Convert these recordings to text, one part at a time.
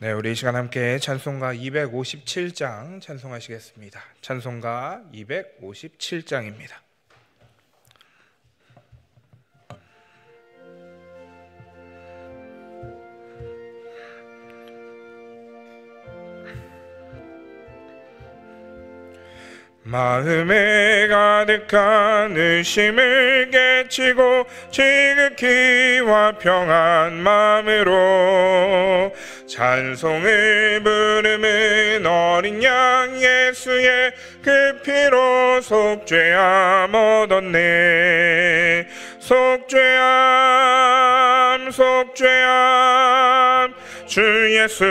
네, 우리 이 시간 함께 찬송가 257장 찬송하시겠습니다. 찬송가 257장입니다. 마음에 가득한 의심을 깨치고 지극히와 평안 마음으로 찬송을 부르는 어린 양 예수의 그 피로 속죄함 얻었네. 속죄함 속죄함 주 예수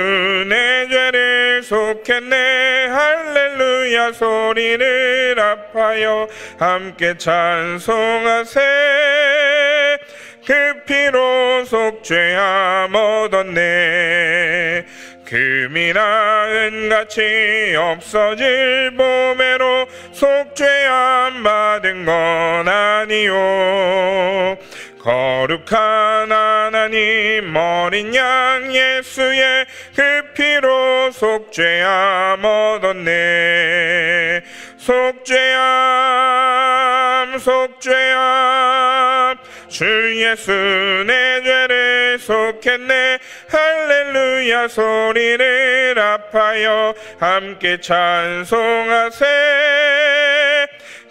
내 죄를 속했네. 할렐루야 소리를 합하여 함께 찬송하세. 그 피로 속죄함 얻었네. 금이나 은같이 없어질 보배로 속죄함 받은 건 아니요. 거룩한 하나님 어린 양 예수의 그 피로 속죄함 얻었네. 속죄함 속죄함 주 예수 내 죄를 속했네. 할렐루야 소리를 합하여 함께 찬송하세.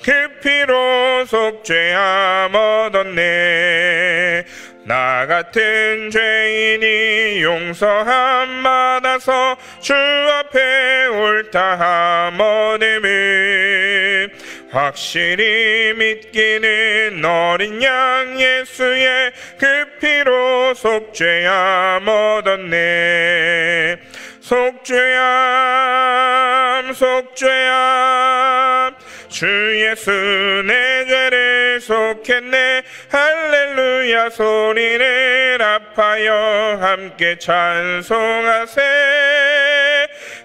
그 피로 속죄함 얻었네. 나 같은 죄인이 용서함 받아서 주 앞에 옳다함 얻음을 확실히 믿기는 어린 양 예수의 그 피로 속죄함 얻었네. 속죄함 속죄함 주 예수 내 죄를 속했네. 할렐루야 소리를 합하여 함께 찬송하세.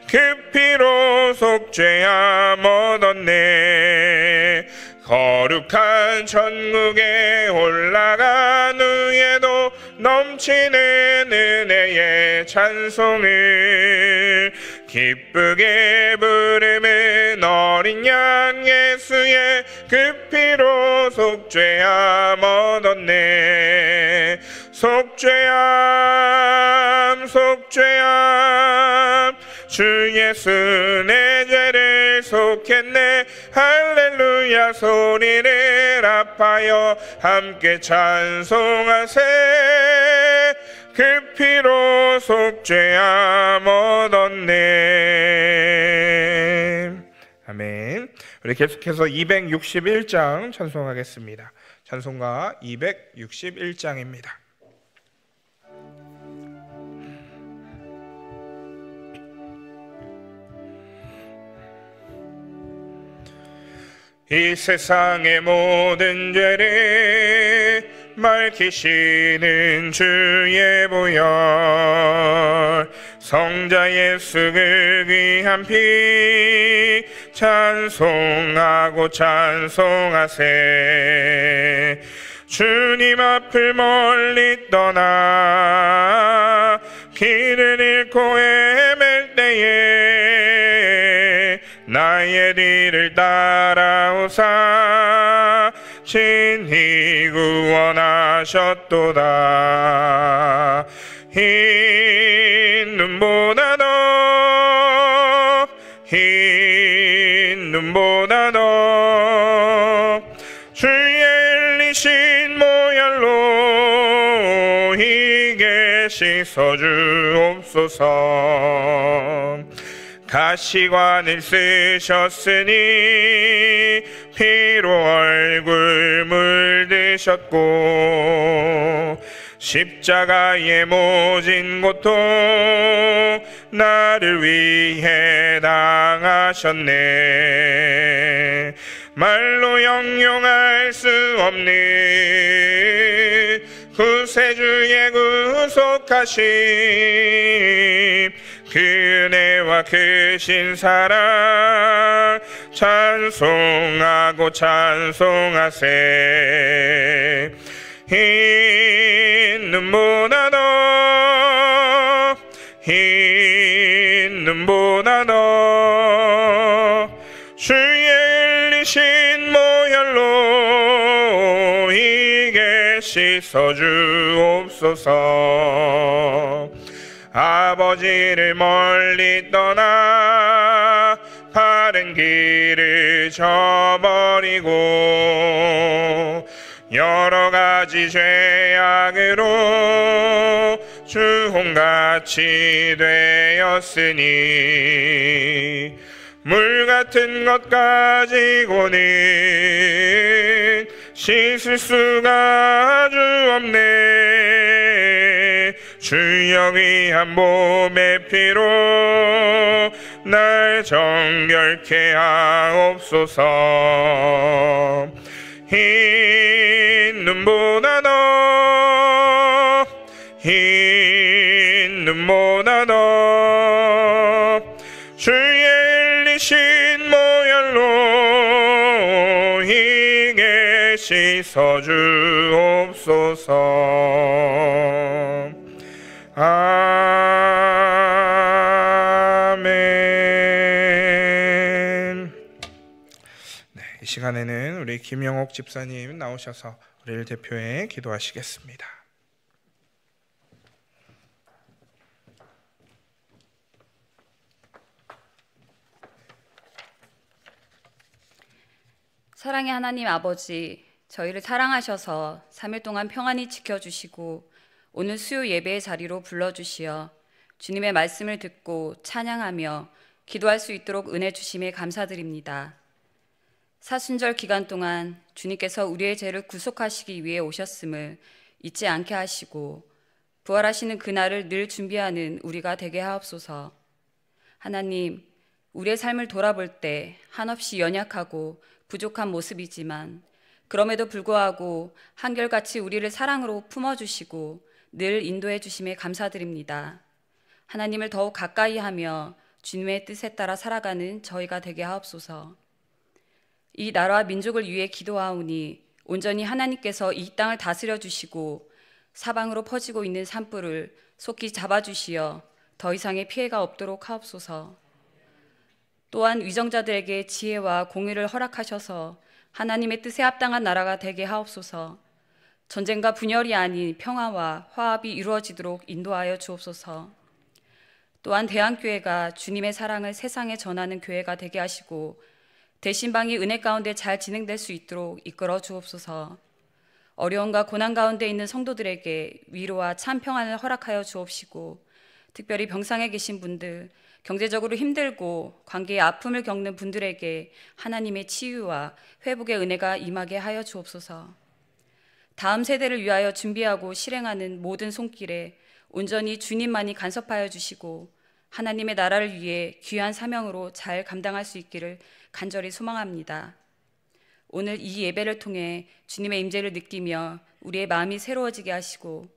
그 피로 속죄함 얻었네. 거룩한 천국에 올라간 후에도 넘치는 은혜의 찬송을 기쁘게 부르는 어린 양 예수의 그 피로 속죄함 얻었네. 속죄함 속죄함 주 예수 내 죄를 속했네. 할렐루야 소리를 합하여 함께 찬송하세. 그 피로 속죄함 얻었네. 아멘. 우리 계속해서 261장 찬송하겠습니다. 찬송가 261장입니다. 이 세상의 모든 죄를 밝히시는 주의 보혈 성자 예수 그 귀한 피 찬송하고 찬송하세. 주님 앞을 멀리 떠나 길을 잃고 헤맬 때에 나의 뒤를 따라오사 친히 구원하셨도다. 흰 눈보다 더 흰 눈보다 더 주의 흘리신 모혈로 희게 씻어주옵소서. 가시관을 쓰셨으니 피로 얼굴 물드셨고 십자가의 모진 고통 나를 위해 당하셨네. 말로 형용할 수 없는 구세주의 구속하심 그 은혜와 크신 사랑 찬송하고 찬송하세. 흰 눈보다 더 흰 흰 눈보다 더 주의 흘리신 모혈로 이게 씻어 주옵소서. 아버지를 멀리 떠나 바른 길을 저버리고 여러 가지 죄악으로 주홍같이 되었으니 물 같은 것 가지고는 씻을 수가 아주 없네. 주여 귀한 몸의 피로 날 정결케 하옵소서. 흰 눈보다 더 흰 눈보다 더 주의 흘리신 모혈로 희게 씻어 주옵소서. 아멘. 네, 이 시간에는 우리 김영옥 집사님 나오셔서 우리를 대표해 기도하시겠습니다. 사랑의 하나님 아버지, 저희를 사랑하셔서 3일 동안 평안히 지켜주시고 오늘 수요 예배의 자리로 불러주시어 주님의 말씀을 듣고 찬양하며 기도할 수 있도록 은혜 주심에 감사드립니다. 사순절 기간 동안 주님께서 우리의 죄를 구속하시기 위해 오셨음을 잊지 않게 하시고 부활하시는 그날을 늘 준비하는 우리가 되게 하옵소서. 하나님, 우리의 삶을 돌아볼 때 한없이 연약하고 부족한 모습이지만 그럼에도 불구하고 한결같이 우리를 사랑으로 품어주시고 늘 인도해 주심에 감사드립니다. 하나님을 더욱 가까이 하며 주님의 뜻에 따라 살아가는 저희가 되게 하옵소서. 이 나라와 민족을 위해 기도하오니 온전히 하나님께서 이 땅을 다스려 주시고 사방으로 퍼지고 있는 산불을 속히 잡아주시어 더 이상의 피해가 없도록 하옵소서. 또한 위정자들에게 지혜와 공의를 허락하셔서 하나님의 뜻에 합당한 나라가 되게 하옵소서. 전쟁과 분열이 아닌 평화와 화합이 이루어지도록 인도하여 주옵소서. 또한 대한교회가 주님의 사랑을 세상에 전하는 교회가 되게 하시고 대신방이 은혜 가운데 잘 진행될 수 있도록 이끌어 주옵소서. 어려움과 고난 가운데 있는 성도들에게 위로와 참 평안을 허락하여 주옵시고 특별히 병상에 계신 분들, 경제적으로 힘들고 관계의 아픔을 겪는 분들에게 하나님의 치유와 회복의 은혜가 임하게 하여 주옵소서. 다음 세대를 위하여 준비하고 실행하는 모든 손길에 온전히 주님만이 간섭하여 주시고 하나님의 나라를 위해 귀한 사명으로 잘 감당할 수 있기를 간절히 소망합니다. 오늘 이 예배를 통해 주님의 임재를 느끼며 우리의 마음이 새로워지게 하시고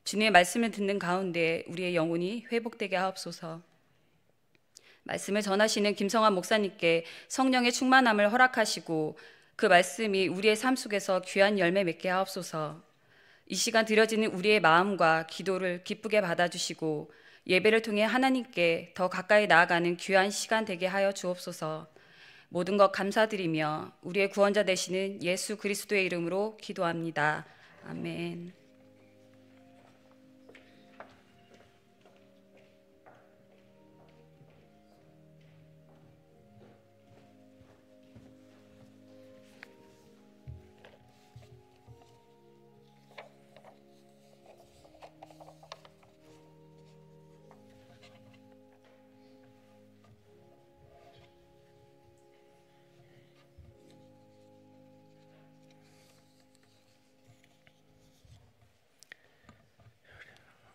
주님의 말씀을 듣는 가운데 우리의 영혼이 회복되게 하옵소서. 말씀을 전하시는 김성환 목사님께 성령의 충만함을 허락하시고 그 말씀이 우리의 삶 속에서 귀한 열매 맺게 하옵소서. 이 시간 드려지는 우리의 마음과 기도를 기쁘게 받아주시고 예배를 통해 하나님께 더 가까이 나아가는 귀한 시간 되게 하여 주옵소서. 모든 것 감사드리며 우리의 구원자 되시는 예수 그리스도의 이름으로 기도합니다. 아멘.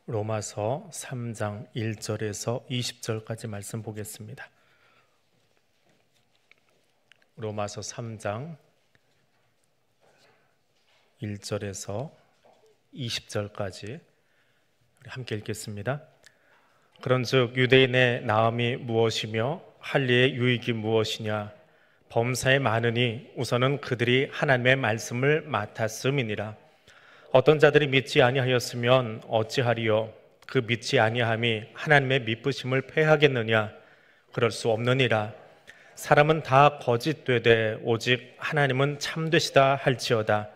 로마서 3장 1절에서 20절까지 말씀 보겠습니다. 로마서 3장 1절에서 20절까지 함께 읽겠습니다. 그런즉 유대인의 나음이 무엇이며 할례의 유익이 무엇이냐? 범사에 많으니 우선은 그들이 하나님의 말씀을 맡았음이니라. 어떤 자들이 믿지 아니하였으면 어찌하리요? 그 믿지 아니함이 하나님의 미쁘심을 패하겠느냐? 그럴 수 없느니라. 사람은 다 거짓되되 오직 하나님은 참되시다 할지어다.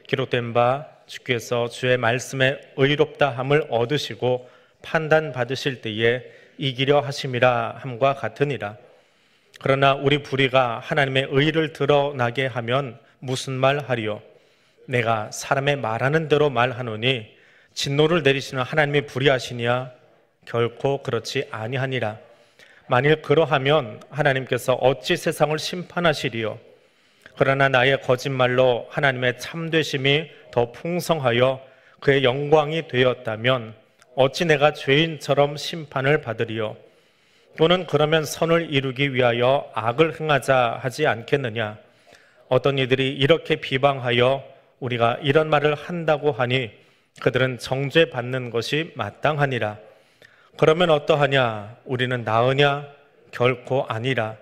기록된 바 주께서 주의 말씀에 의롭다함을 얻으시고 판단받으실 때에 이기려 하심이라 함과 같으니라. 그러나 우리 불의가 하나님의 의를 드러나게 하면 무슨 말 하리요? 내가 사람의 말하는 대로 말하노니 진노를 내리시는 하나님이 불의하시냐? 결코 그렇지 아니하니라. 만일 그러하면 하나님께서 어찌 세상을 심판하시리요? 그러나 나의 거짓말로 하나님의 참되심이 더 풍성하여 그의 영광이 되었다면 어찌 내가 죄인처럼 심판을 받으리요? 또는 그러면 선을 이루기 위하여 악을 행하자 하지 않겠느냐? 어떤 이들이 이렇게 비방하여 우리가 이런 말을 한다고 하니 그들은 정죄받는 것이 마땅하니라. 그러면 어떠하냐? 우리는 나으냐? 결코 아니라.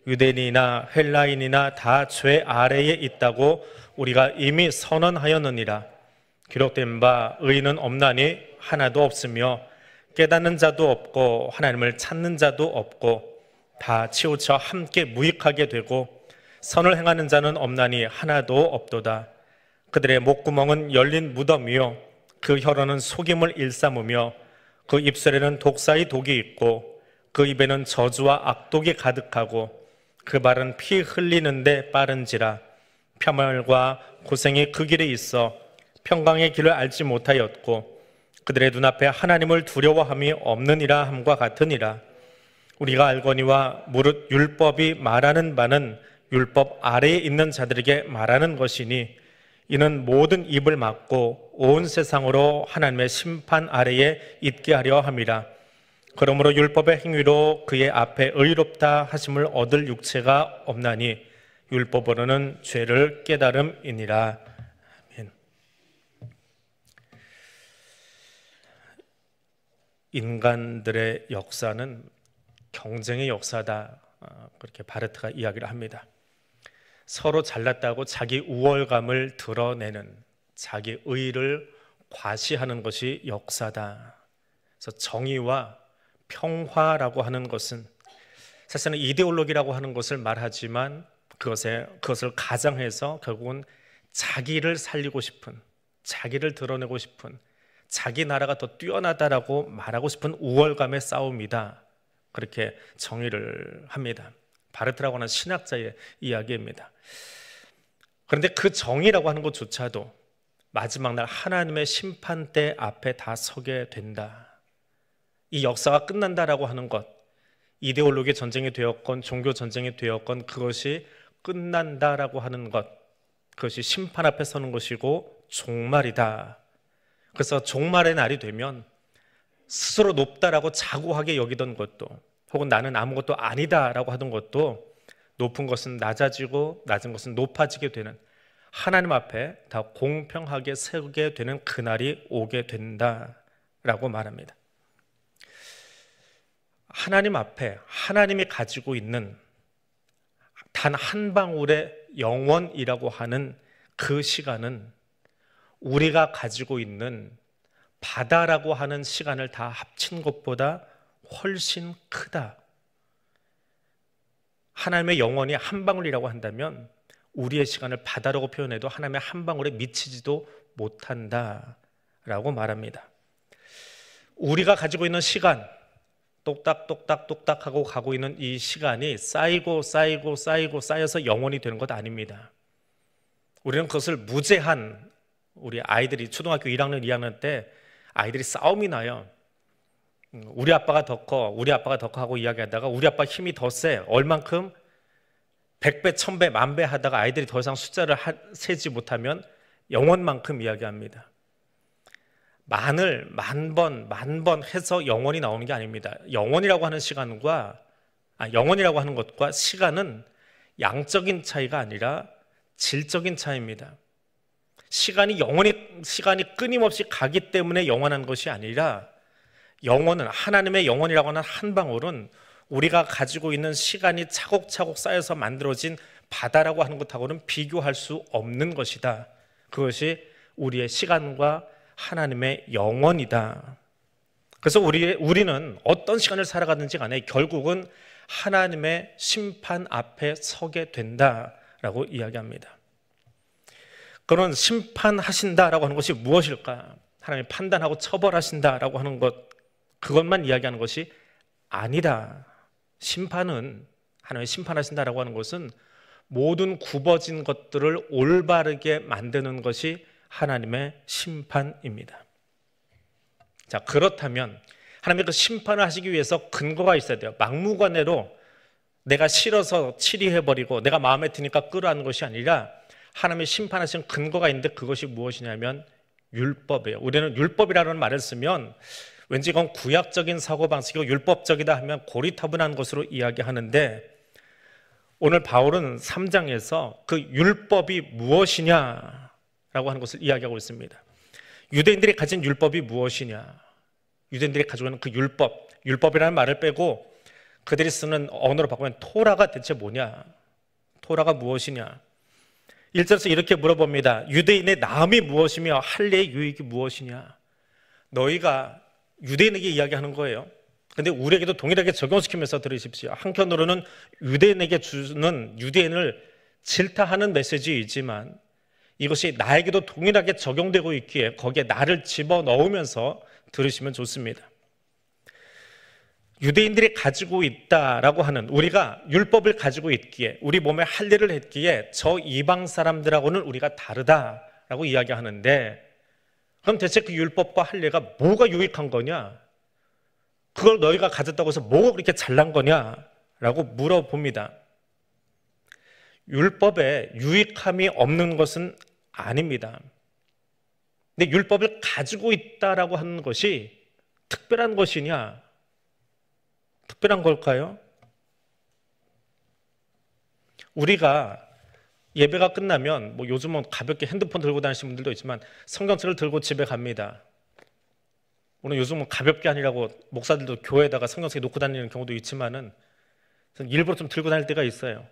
유대인이나 헬라인이나 다 죄 아래에 있다고 우리가 이미 선언하였느니라. 기록된 바 의인은 없나니 하나도 없으며 깨닫는 자도 없고 하나님을 찾는 자도 없고 다 치우쳐 함께 무익하게 되고 선을 행하는 자는 없나니 하나도 없도다. 그들의 목구멍은 열린 무덤이요 그 혀로는 속임을 일삼으며 그 입술에는 독사의 독이 있고 그 입에는 저주와 악독이 가득하고 그 발은 피 흘리는데 빠른지라. 폐멸과 고생이 그 길에 있어 평강의 길을 알지 못하였고 그들의 눈앞에 하나님을 두려워함이 없느니라 함과 같으니라. 우리가 알거니와 무릇 율법이 말하는 바는 율법 아래에 있는 자들에게 말하는 것이니 이는 모든 입을 막고 온 세상으로 하나님의 심판 아래에 있게 하려 함이라. 그러므로 율법의 행위로 그의 앞에 의롭다 하심을 얻을 육체가 없나니 율법으로는 죄를 깨달음이니라. 아멘. 인간들의 역사는 경쟁의 역사다, 그렇게 바르트가 이야기를 합니다. 서로 잘났다고 자기 우월감을 드러내는, 자기 의를 과시하는 것이 역사다. 그래서 정의와 평화라고 하는 것은 사실은 이데올로기라고 하는 것을 말하지만 그것을 가장해서 결국은 자기를 살리고 싶은, 자기를 드러내고 싶은, 자기 나라가 더 뛰어나다라고 말하고 싶은 우월감의 싸움이다, 그렇게 정의를 합니다. 바르트라고 하는 신학자의 이야기입니다. 그런데 그 정의라고 하는 것조차도 마지막 날 하나님의 심판대 앞에 다 서게 된다. 이 역사가 끝난다라고 하는 것, 이데올로기 전쟁이 되었건 종교 전쟁이 되었건 그것이 끝난다라고 하는 것, 그것이 심판 앞에 서는 것이고 종말이다. 그래서 종말의 날이 되면 스스로 높다라고 자고하게 여기던 것도, 혹은 나는 아무것도 아니다라고 하던 것도 높은 것은 낮아지고 낮은 것은 높아지게 되는, 하나님 앞에 다 공평하게 세우게 되는 그날이 오게 된다라고 말합니다. 하나님 앞에 하나님이 가지고 있는 단 한 방울의 영원이라고 하는 그 시간은 우리가 가지고 있는 바다라고 하는 시간을 다 합친 것보다 훨씬 크다. 하나님의 영원이 한 방울이라고 한다면 우리의 시간을 바다라고 표현해도 하나님의 한 방울에 미치지도 못한다라고 말합니다. 우리가 가지고 있는 시간, 똑딱똑딱똑딱 하고 가고 있는 이 시간이 쌓이고 쌓여서 영원이 되는 것 아닙니다. 우리는 그것을 무제한, 우리 아이들이 초등학교 1학년, 2학년 때 아이들이 싸움이 나요. 우리 아빠가 더 커, 우리 아빠가 더 커 하고 이야기하다가 우리 아빠 힘이 더 세, 얼만큼 100배, 1000배, 10,000배 하다가 아이들이 더 이상 숫자를 세지 못하면 영원만큼 이야기합니다. 만을 만 번 해서 영원이 나오는 게 아닙니다. 영원이라고 하는 영원이라고 하는 것과 시간은 양적인 차이가 아니라 질적인 차이입니다. 시간이 끊임없이 가기 때문에 영원한 것이 아니라, 영원은, 하나님의 영원이라고 하는 한 방울은 우리가 가지고 있는 시간이 차곡차곡 쌓여서 만들어진 바다라고 하는 것하고는 비교할 수 없는 것이다. 그것이 우리의 시간과 하나님의 영원이다. 그래서 우리는 어떤 시간을 살아가든지 간에 결국은 하나님의 심판 앞에 서게 된다라고 이야기합니다. 그런 심판하신다라고 하는 것이 무엇일까? 하나님이 판단하고 처벌하신다라고 하는 것, 그것만 이야기하는 것이 아니다. 심판은, 하나님이 심판하신다라고 하는 것은 모든 굽어진 것들을 올바르게 만드는 것이 하나님의 심판입니다. 자, 그렇다면 하나님의 그 심판을 하시기 위해서 근거가 있어야 돼요. 막무가내로 내가 싫어서 치리해버리고 내가 마음에 드니까 끌어안는 것이 아니라 하나님의 심판하신 근거가 있는데 그것이 무엇이냐면 율법이에요. 우리는 율법이라는 말을 쓰면 왠지 이건 구약적인 사고방식이고 율법적이다 하면 고리타분한 것으로 이야기하는데, 오늘 바울은 3장에서 그 율법이 무엇이냐라고 하는 것을 이야기하고 있습니다. 유대인들이 가진 율법이 무엇이냐? 유대인들이 가지고 있는 그 율법이라는 말을 빼고 그들이 쓰는 언어로 바꾸면 토라가 대체 뭐냐? 토라가 무엇이냐? 1절에서 이렇게 물어봅니다. 유대인의 나음이 무엇이며 할례의 유익이 무엇이냐? 너희가 유대인에게 이야기하는 거예요. 근데 우리에게도 동일하게 적용시키면서 들으십시오. 한편으로는 유대인에게 주는 유대인을 질타하는 메시지이지만 이것이 나에게도 동일하게 적용되고 있기에 거기에 나를 집어넣으면서 들으시면 좋습니다. 유대인들이 가지고 있다라고 하는, 우리가 율법을 가지고 있기에, 우리 몸에 할례를 했기에 저 이방 사람들하고는 우리가 다르다라고 이야기하는데, 그럼 대체 그 율법과 할례가 뭐가 유익한 거냐? 그걸 너희가 가졌다고 해서 뭐가 그렇게 잘난 거냐라고 물어봅니다. 율법에 유익함이 없는 것은 아닙니다. 근데 율법을 가지고 있다라고 하는 것이 특별한 것이냐? 특별한 걸까요? 우리가 예배가 끝나면 뭐 요즘은 가볍게 핸드폰 들고 다니시는 분들도 있지만 성경책을 들고 집에 갑니다. 오늘 요즘은 가볍게 아니라고 목사들도 교회에다가 성경책 놓고 다니는 경우도 있지만은 일부러 좀 들고 다닐 때가 있어요.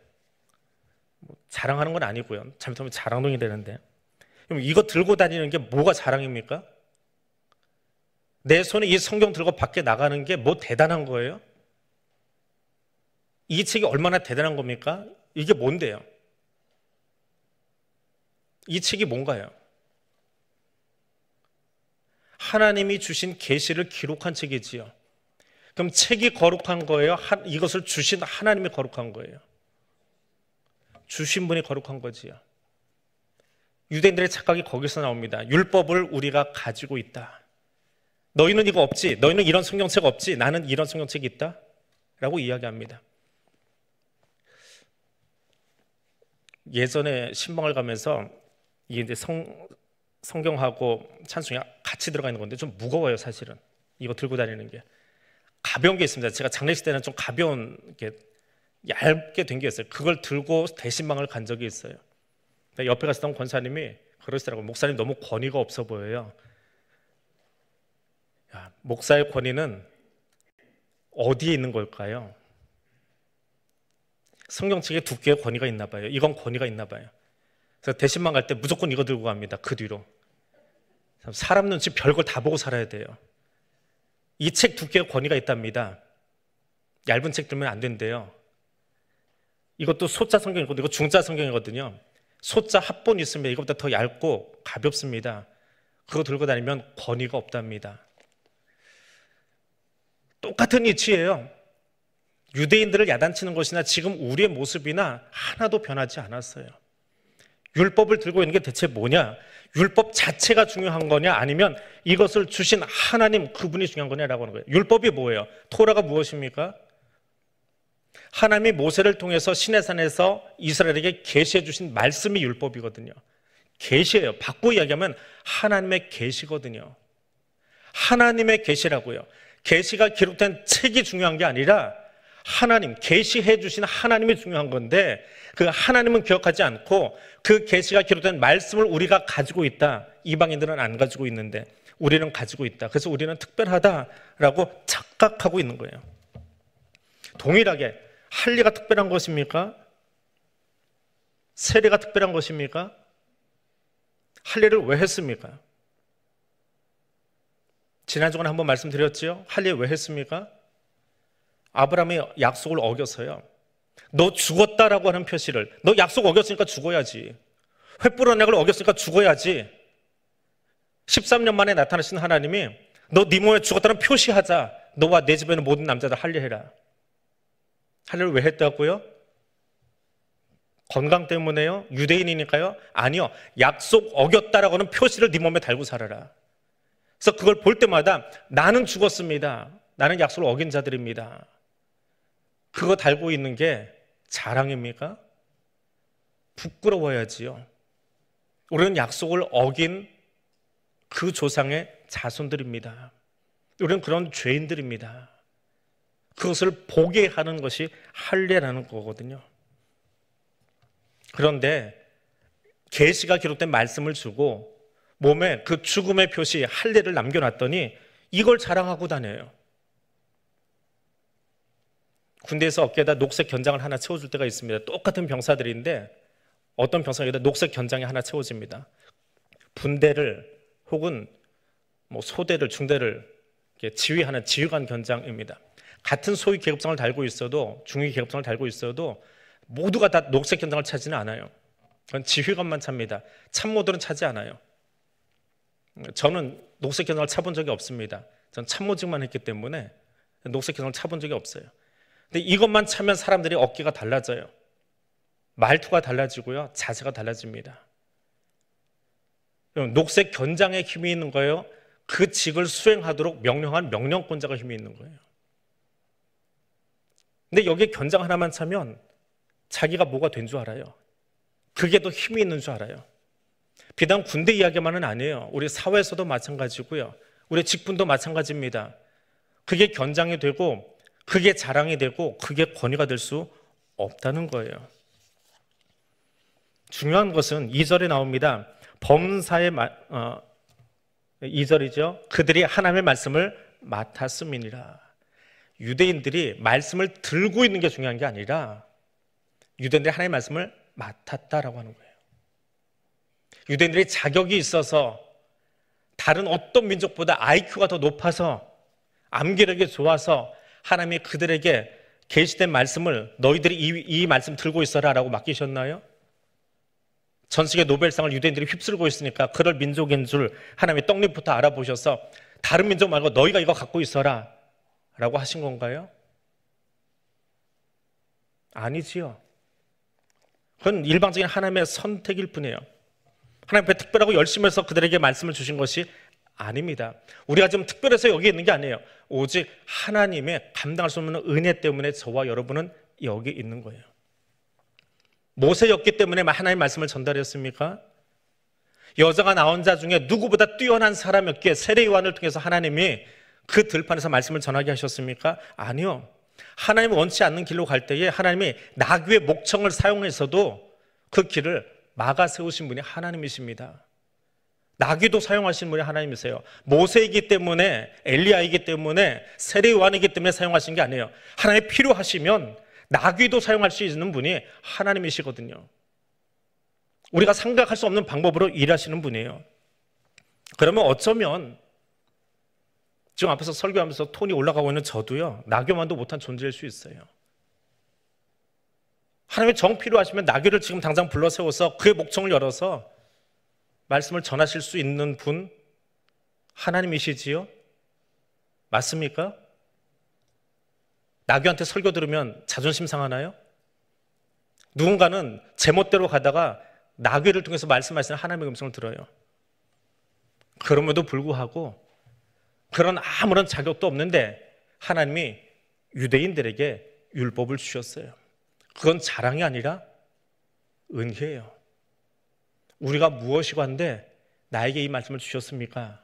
뭐 자랑하는 건 아니고요. 잘못하면 자랑동이 되는데. 그럼 이거 들고 다니는 게 뭐가 자랑입니까? 내 손에 이 성경 들고 밖에 나가는 게 뭐 대단한 거예요? 이 책이 얼마나 대단한 겁니까? 이게 뭔데요? 이 책이 뭔가요? 하나님이 주신 계시를 기록한 책이지요. 그럼 책이 거룩한 거예요? 이것을 주신 하나님이 거룩한 거예요? 주신 분이 거룩한 거지요. 유대인들의 착각이 거기서 나옵니다. 율법을 우리가 가지고 있다. 너희는 이거 없지? 너희는 이런 성경책 없지? 나는 이런 성경책이 있다? 라고 이야기합니다. 예전에 신방을 가면서 이게 이제 성경하고 찬송이 같이 들어가 있는 건데 좀 무거워요, 사실은. 이거 들고 다니는 게. 가벼운 게 있습니다. 제가 장례식 때는 좀 가벼운 게 얇게 된 게 있어요. 그걸 들고 대신방을 간 적이 있어요. 옆에 갔던 권사님이 그러시더라고요. 목사님 너무 권위가 없어 보여요. 야, 목사의 권위는 어디에 있는 걸까요? 성경책에 두께의 권위가 있나 봐요. 이건 권위가 있나 봐요. 그래서 대신방 갈 때 무조건 이거 들고 갑니다. 그 뒤로. 사람 눈치 별걸 다 보고 살아야 돼요. 이 책 두께의 권위가 있답니다. 얇은 책 들면 안 된대요. 이것도 소자 성경이고 이거 중자 성경이거든요. 소자 합본 있으면 이것보다 더 얇고 가볍습니다. 그거 들고 다니면 권위가 없답니다. 똑같은 이치예요. 유대인들을 야단치는 것이나 지금 우리의 모습이나 하나도 변하지 않았어요. 율법을 들고 있는 게 대체 뭐냐? 율법 자체가 중요한 거냐? 아니면 이것을 주신 하나님 그분이 중요한 거냐라고 하는 거예요. 율법이 뭐예요? 토라가 무엇입니까? 하나님이 모세를 통해서 시내산에서 이스라엘에게 계시해 주신 말씀이 율법이거든요. 계시예요. 바꾸고 이야기하면 하나님의 계시거든요. 하나님의 계시라고요. 계시가 기록된 책이 중요한 게 아니라 하나님, 계시해 주신 하나님이 중요한 건데 그 하나님은 기억하지 않고 그 계시가 기록된 말씀을 우리가 가지고 있다. 이방인들은 안 가지고 있는데 우리는 가지고 있다. 그래서 우리는 특별하다라고 착각하고 있는 거예요. 동일하게 할례가 특별한 것입니까? 세례가 특별한 것입니까? 할례를 왜 했습니까? 지난주간에 한번 말씀드렸죠. 할 일 왜 했습니까? 아브라함이 약속을 어겨서요. 너 죽었다라고 하는 표시를, 너 약속 어겼으니까 죽어야지. 횃불 언약을 어겼으니까 죽어야지. 13년 만에 나타나신 하나님이 너 네 몸에 죽었다는 표시하자. 너와 내 집에 있는 모든 남자들 할례해라. 할례를 왜 했다고요? 건강 때문에요? 유대인이니까요? 아니요. 약속 어겼다라고 하는 표시를 네 몸에 달고 살아라. 그래서 그걸 볼 때마다 나는 죽었습니다. 나는 약속을 어긴 자들입니다. 그거 달고 있는 게 자랑입니까? 부끄러워야지요. 우리는 약속을 어긴 그 조상의 자손들입니다. 우리는 그런 죄인들입니다. 그것을 보게 하는 것이 할례라는 거거든요. 그런데 계시가 기록된 말씀을 주고 몸에 그 죽음의 표시 할례를 남겨놨더니 이걸 자랑하고 다녀요. 군대에서 어깨에다 녹색 견장을 하나 채워줄 때가 있습니다. 똑같은 병사들인데 어떤 병사에다 녹색 견장이 하나 채워집니다. 분대를 혹은 소대를, 중대를 지휘하는 지휘관 견장입니다. 같은 소위 계급장을 달고 있어도, 중위 계급장을 달고 있어도 모두가 다 녹색 견장을 차지는 않아요. 그건 지휘관만 찹니다. 참모들은 차지 않아요. 저는 녹색 견장을 차본 적이 없습니다. 전 참모직만 했기 때문에 녹색 견장을 차본 적이 없어요. 근데 이것만 차면 사람들이 어깨가 달라져요. 말투가 달라지고요. 자세가 달라집니다. 녹색 견장에 힘이 있는 거예요. 그 직을 수행하도록 명령한 명령권자가 힘이 있는 거예요. 근데 여기에 견장 하나만 차면 자기가 뭐가 된 줄 알아요. 그게 더 힘이 있는 줄 알아요. 비단 군대 이야기만은 아니에요. 우리 사회에서도 마찬가지고요. 우리 직분도 마찬가지입니다. 그게 견장이 되고 그게 자랑이 되고 그게 권위가 될 수 없다는 거예요. 중요한 것은 2절에 나옵니다. 범사의 2절이죠. 그들이 하나님의 말씀을 맡았음이니라. 유대인들이 말씀을 들고 있는 게 중요한 게 아니라 유대인들이 하나님의 말씀을 맡았다라고 하는 거예요. 유대인들이 자격이 있어서 다른 어떤 민족보다 IQ가 더 높아서 암기력이 좋아서 하나님이 그들에게 계시된 말씀을 너희들이 이 말씀 들고 있어라 라고 맡기셨나요? 전 세계 노벨상을 유대인들이 휩쓸고 있으니까 그럴 민족인 줄 하나님이 떡잎부터 알아보셔서 다른 민족 말고 너희가 이거 갖고 있어라 라고 하신 건가요? 아니지요. 그건 일방적인 하나님의 선택일 뿐이에요. 하나님 앞에 특별하고 열심히 해서 그들에게 말씀을 주신 것이 아닙니다. 우리가 좀 특별해서 여기 있는 게 아니에요. 오직 하나님의 감당할 수 없는 은혜 때문에 저와 여러분은 여기 있는 거예요. 모세였기 때문에 하나님의 말씀을 전달했습니까? 여자가 나온 자 중에 누구보다 뛰어난 사람이었기에 세례 요한을 통해서 하나님이 그 들판에서 말씀을 전하게 하셨습니까? 아니요. 하나님이 원치 않는 길로 갈 때에 하나님이 나귀의 목청을 사용해서도 그 길을 막아 세우신 분이 하나님이십니다. 나귀도 사용하신 분이 하나님이세요. 모세이기 때문에, 엘리야이기 때문에, 세례 요한이기 때문에 사용하신 게 아니에요. 하나님이 필요하시면 나귀도 사용할 수 있는 분이 하나님이시거든요. 우리가 생각할 수 없는 방법으로 일하시는 분이에요. 그러면 어쩌면 지금 앞에서 설교하면서 톤이 올라가고 있는 저도요, 나귀만도 못한 존재일 수 있어요. 하나님의 정 필요하시면 나귀를 지금 당장 불러 세워서 그의 목청을 열어서 말씀을 전하실 수 있는 분 하나님이시지요? 맞습니까? 나귀한테 설교 들으면 자존심 상하나요? 누군가는 제멋대로 가다가 나귀를 통해서 말씀하시는 하나님의 음성을 들어요. 그럼에도 불구하고 그런 아무런 자격도 없는데 하나님이 유대인들에게 율법을 주셨어요. 그건 자랑이 아니라 은혜예요. 우리가 무엇이고 한데 나에게 이 말씀을 주셨습니까?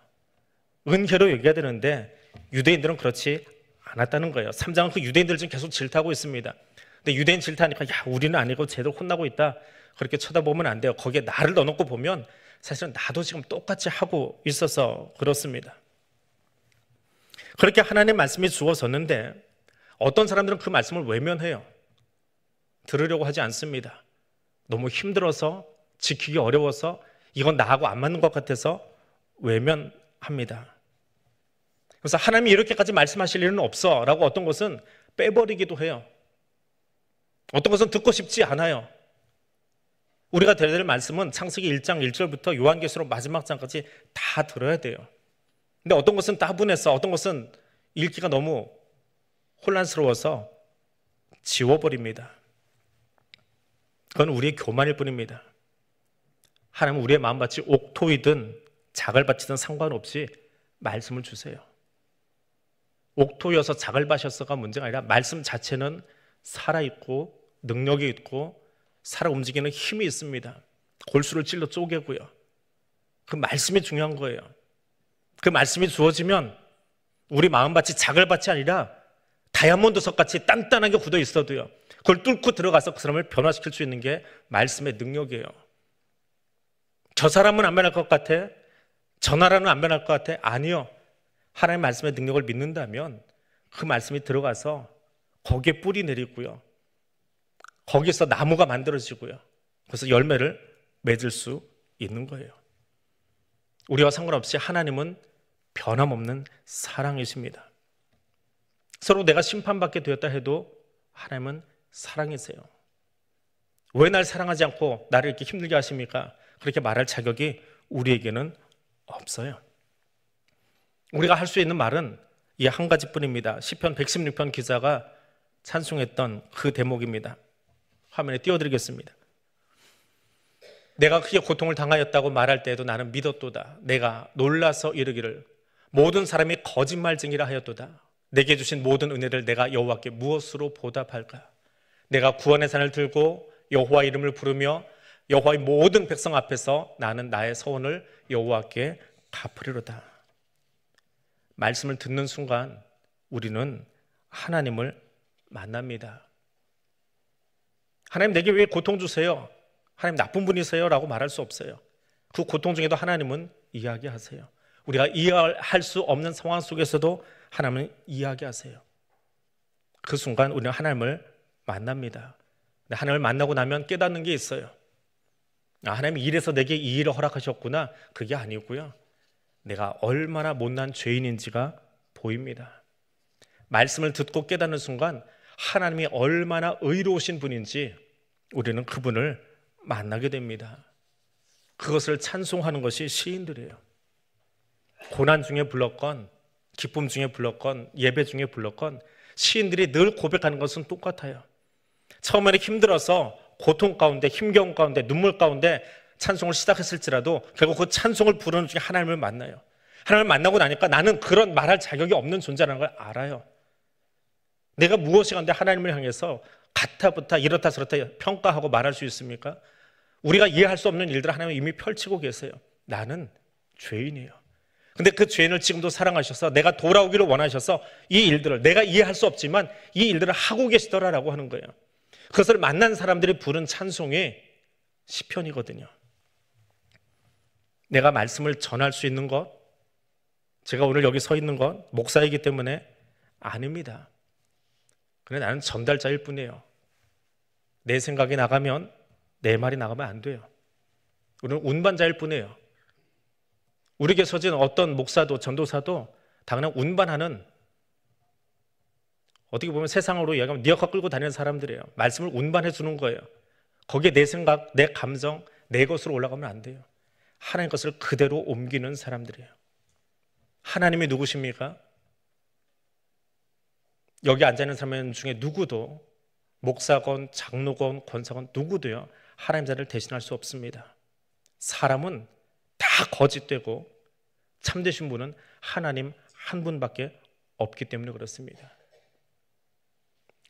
은혜로 얘기해야 되는데 유대인들은 그렇지 않았다는 거예요. 3장은 그 유대인들을 지금 계속 질타하고 있습니다. 근데 유대인 질타하니까 야, 우리는 아니고 쟤들 혼나고 있다. 그렇게 쳐다보면 안 돼요. 거기에 나를 넣어놓고 보면 사실은 나도 지금 똑같이 하고 있어서 그렇습니다. 그렇게 하나님의 말씀이 주어졌는데 어떤 사람들은 그 말씀을 외면해요. 들으려고 하지 않습니다. 너무 힘들어서 지키기 어려워서 이건 나하고 안 맞는 것 같아서 외면합니다. 그래서 하나님이 이렇게까지 말씀하실 일은 없어 라고 어떤 것은 빼버리기도 해요. 어떤 것은 듣고 싶지 않아요. 우리가 들어야 될 말씀은 창세기 1장 1절부터 요한계시록 마지막 장까지 다 들어야 돼요. 근데 어떤 것은 따분해서 어떤 것은 읽기가 너무 혼란스러워서 지워버립니다. 그건 우리의 교만일 뿐입니다. 하나님은 우리의 마음밭이 옥토이든 자갈밭이든 상관없이 말씀을 주세요. 옥토여서 자갈밭이어서가 문제가 아니라 말씀 자체는 살아있고 능력이 있고 살아 움직이는 힘이 있습니다. 골수를 찔러 쪼개고요. 그 말씀이 중요한 거예요. 그 말씀이 주어지면 우리 마음밭이 자갈밭이 아니라 다이아몬드석같이 단단하게 굳어 있어도요, 그걸 뚫고 들어가서 그 사람을 변화시킬 수 있는 게 말씀의 능력이에요. 저 사람은 안 변할 것 같아? 저 나라는 안 변할 것 같아? 아니요. 하나님의 말씀의 능력을 믿는다면 그 말씀이 들어가서 거기에 뿌리 내리고요, 거기서 나무가 만들어지고요, 그래서 열매를 맺을 수 있는 거예요. 우리와 상관없이 하나님은 변함없는 사랑이십니다. 서로 내가 심판받게 되었다 해도 하나님은 사랑이세요. 왜 날 사랑하지 않고 나를 이렇게 힘들게 하십니까? 그렇게 말할 자격이 우리에게는 없어요. 우리가 할 수 있는 말은 이 한 가지뿐입니다. 시편 116편 기자가 찬송했던 그 대목입니다. 화면에 띄워드리겠습니다. 내가 크게 고통을 당하였다고 말할 때에도 나는 믿었도다. 내가 놀라서 이르기를 모든 사람이 거짓말쟁이라 하였도다. 내게 주신 모든 은혜를 내가 여호와께 무엇으로 보답할까? 내가 구원의 산을 들고 여호와 이름을 부르며 여호와의 모든 백성 앞에서 나는 나의 서원을 여호와께 갚으리로다. 말씀을 듣는 순간 우리는 하나님을 만납니다. 하나님 내게 왜 고통 주세요? 하나님 나쁜 분이세요? 라고 말할 수 없어요. 그 고통 중에도 하나님은 이야기하세요. 우리가 이해할 수 없는 상황 속에서도 하나님은 이야기하세요. 그 순간 우리는 하나님을 만납니다. 하나님을 만나고 나면 깨닫는 게 있어요. 하나님이 이래서 내게 이 일을 허락하셨구나. 그게 아니고요, 내가 얼마나 못난 죄인인지가 보입니다. 말씀을 듣고 깨닫는 순간 하나님이 얼마나 의로우신 분인지 우리는 그분을 만나게 됩니다. 그것을 찬송하는 것이 시인들이에요. 고난 중에 불렀건 기쁨 중에 불렀건 예배 중에 불렀건 시인들이 늘 고백하는 것은 똑같아요. 처음에는 힘들어서 고통 가운데 힘겨움 가운데 눈물 가운데 찬송을 시작했을지라도 결국 그 찬송을 부르는 중에 하나님을 만나요. 하나님을 만나고 나니까 나는 그런 말할 자격이 없는 존재라는 걸 알아요. 내가 무엇이 간데 하나님을 향해서 같아부타 이렇다 저렇다 평가하고 말할 수 있습니까? 우리가 이해할 수 없는 일들을 하나님은 이미 펼치고 계세요. 나는 죄인이에요. 근데 그 죄인을 지금도 사랑하셔서 내가 돌아오기를 원하셔서 이 일들을 내가 이해할 수 없지만 이 일들을 하고 계시더라라고 하는 거예요. 그것을 만난 사람들이 부른 찬송이 시편이거든요. 내가 말씀을 전할 수 있는 것, 제가 오늘 여기 서 있는 것 목사이기 때문에 아닙니다. 그런데 나는 전달자일 뿐이에요. 내 생각이 나가면 내 말이 나가면 안 돼요. 우리는 운반자일 뿐이에요. 우리에게 서진 어떤 목사도 전도사도 당연한 운반하는, 어떻게 보면 세상으로 이야기하면 니어카 끌고 다니는 사람들이에요. 말씀을 운반해 주는 거예요. 거기에 내 생각, 내 감정, 내 것으로 올라가면 안 돼요. 하나님 것을 그대로 옮기는 사람들이에요. 하나님이 누구십니까? 여기 앉아있는 사람 중에 누구도 목사건 장로건 권사건 누구도요 하나님 자리를 대신할 수 없습니다. 사람은 다 거짓되고 참되신 분은 하나님 한 분밖에 없기 때문에 그렇습니다.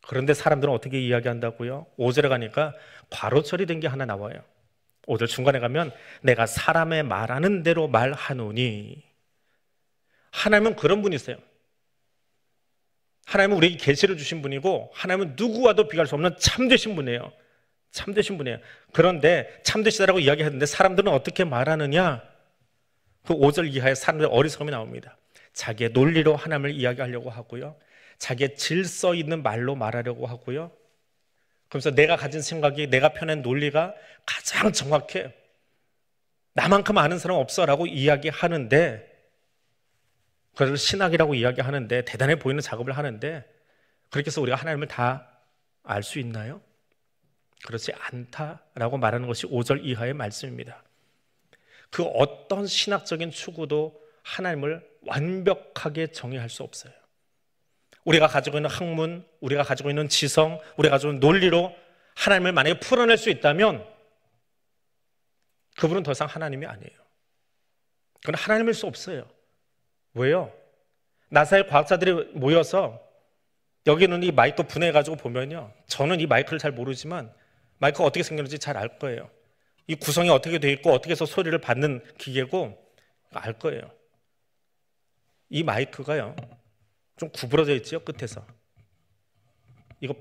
그런데 사람들은 어떻게 이야기한다고요? 5절에 가니까 괄호 처리된 게 하나 나와요. 5절 중간에 가면 내가 사람의 말하는 대로 말하노니. 하나님은 그런 분이세요. 하나님은 우리에게 계시를 주신 분이고 하나님은 누구와도 비교할 수 없는 참되신 분이에요. 참되신 분이에요. 그런데 참되시다라고 이야기하는데 사람들은 어떻게 말하느냐? 그 5절 이하에 사람들의 어리석음이 나옵니다. 자기의 논리로 하나님을 이야기하려고 하고요, 자기의 질서 있는 말로 말하려고 하고요, 그러면서 내가 가진 생각이, 내가 펴낸 논리가 가장 정확해, 나만큼 아는 사람 없어 라고 이야기하는데 그걸 신학이라고 이야기하는데 대단해 보이는 작업을 하는데 그렇게 해서 우리가 하나님을 다 알 수 있나요? 그렇지 않다라고 말하는 것이 5절 이하의 말씀입니다. 그 어떤 신학적인 추구도 하나님을 완벽하게 정의할 수 없어요. 우리가 가지고 있는 학문, 우리가 가지고 있는 지성, 우리가 가지고 있는 논리로 하나님을 만약에 풀어낼 수 있다면 그분은 더 이상 하나님이 아니에요. 그건 하나님일 수 없어요. 왜요? 나사의 과학자들이 모여서 여기는 이 마이크 분해해가지고 보면요, 저는 이 마이크를 잘 모르지만 마이크가 어떻게 생겼는지 잘 알 거예요. 이 구성이 어떻게 돼 있고 어떻게 해서 소리를 받는 기계고 알 거예요. 이 마이크가요 좀 구부러져 있죠, 끝에서. 이거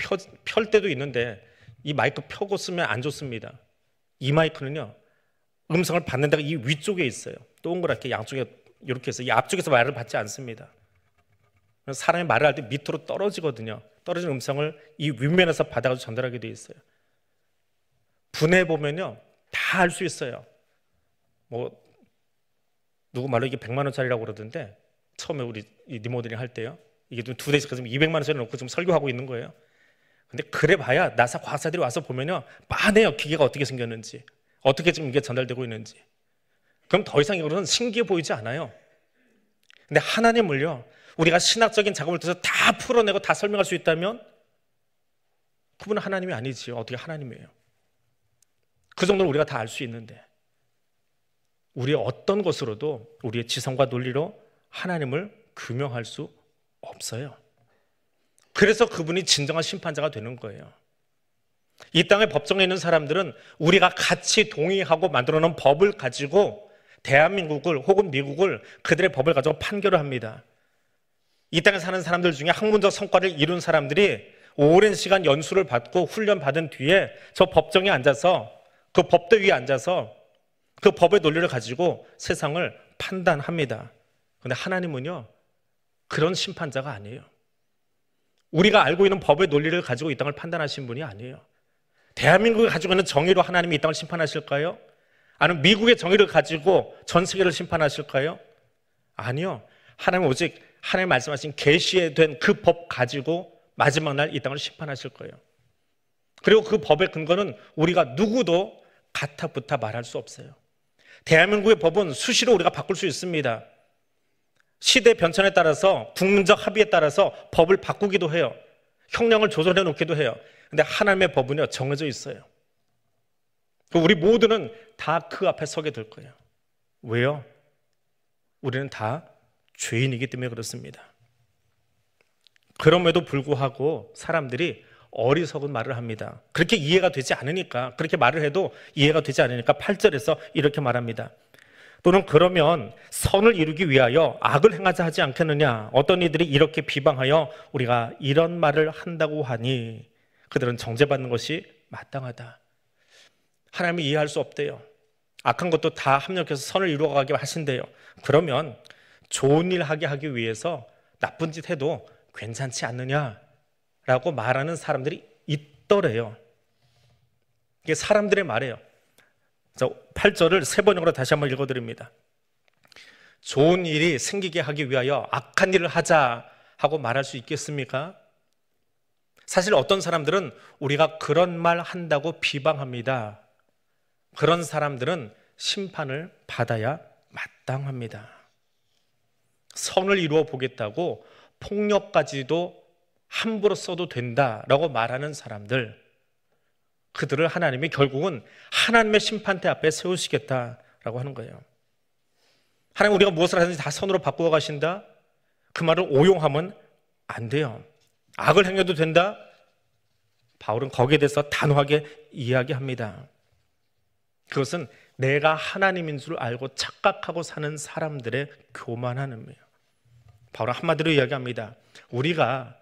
펼 때도 있는데 이 마이크 펴고 쓰면 안 좋습니다. 이 마이크는요 음성을 받는 데가 이 위쪽에 있어요. 동그랗게 양쪽에 이렇게 해서 이 앞쪽에서 말을 받지 않습니다. 사람이 말을 할 때 밑으로 떨어지거든요. 떨어진 음성을 이 윗면에서 받아가지고 전달하게 돼 있어요. 분해해 보면요 다 알 수 있어요. 뭐 누구 말로 이게 100만 원짜리라고 그러던데 처음에 우리 이 리모델링 할 때요 이게 좀 2대씩 지금 200만 원짜리 놓고 지금 설교하고 있는 거예요. 근데 그래 봐야 나사 과학자들이 와서 보면요 빤해요. 기계가 어떻게 생겼는지, 어떻게 지금 이게 전달되고 있는지. 그럼 더 이상 이거는 신기해 보이지 않아요. 근데 하나님을요 우리가 신학적인 작업을 통해서 다 풀어내고 다 설명할 수 있다면 그분은 하나님이 아니지요. 어떻게 하나님이에요? 그 정도는 우리가 다 알 수 있는데 우리의 어떤 것으로도 우리의 지성과 논리로 하나님을 규명할 수 없어요. 그래서 그분이 진정한 심판자가 되는 거예요. 이 땅의 법정에 있는 사람들은 우리가 같이 동의하고 만들어 놓은 법을 가지고 대한민국을 혹은 미국을 그들의 법을 가지고 판결을 합니다. 이 땅에 사는 사람들 중에 학문적 성과를 이룬 사람들이 오랜 시간 연수를 받고 훈련 받은 뒤에 저 법정에 앉아서 그 법대 위에 앉아서 그 법의 논리를 가지고 세상을 판단합니다. 그런데 하나님은요 그런 심판자가 아니에요. 우리가 알고 있는 법의 논리를 가지고 이 땅을 판단하신 분이 아니에요. 대한민국이 가지고 있는 정의로 하나님이 이 땅을 심판하실까요? 아니면 미국의 정의를 가지고 전 세계를 심판하실까요? 아니요. 하나님은 오직 하나님 말씀하신 계시에 된 그 법 가지고 마지막 날 이 땅을 심판하실 거예요. 그리고 그 법의 근거는 우리가 누구도 가타부타 말할 수 없어요. 대한민국의 법은 수시로 우리가 바꿀 수 있습니다. 시대 변천에 따라서 국민적 합의에 따라서 법을 바꾸기도 해요. 형량을 조절해 놓기도 해요. 근데 하나님의 법은요 정해져 있어요. 우리 모두는 다 그 앞에 서게 될 거예요. 왜요? 우리는 다 죄인이기 때문에 그렇습니다. 그럼에도 불구하고 사람들이 어리석은 말을 합니다. 그렇게 이해가 되지 않으니까, 그렇게 말을 해도 이해가 되지 않으니까 8절에서 이렇게 말합니다. 또는 그러면 선을 이루기 위하여 악을 행하자 하지 않겠느냐. 어떤 이들이 이렇게 비방하여 우리가 이런 말을 한다고 하니 그들은 정죄받는 것이 마땅하다. 하나님이 이해할 수 없대요. 악한 것도 다 합력해서 선을 이루어가게 하신대요. 그러면 좋은 일 하기 위해서 나쁜 짓 해도 괜찮지 않느냐라고 말하는 사람들이 있더래요. 이게 사람들의 말이에요. 8절을 세 번역으로 다시 한번 읽어드립니다. 좋은 일이 생기게 하기 위하여 악한 일을 하자 하고 말할 수 있겠습니까? 사실 어떤 사람들은 우리가 그런 말 한다고 비방합니다. 그런 사람들은 심판을 받아야 마땅합니다. 선을 이루어 보겠다고 폭력까지도 함부로 써도 된다라고 말하는 사람들, 그들을 하나님이 결국은 하나님의 심판대 앞에 세우시겠다라고 하는 거예요. 하나님 우리가 무엇을 하든지 다 선으로 바꾸어 가신다? 그 말을 오용하면 안 돼요. 악을 행해도 된다? 바울은 거기에 대해서 단호하게 이야기합니다. 그것은 내가 하나님인 줄 알고 착각하고 사는 사람들의 교만함이에요. 바울은 한마디로 이야기합니다. 우리가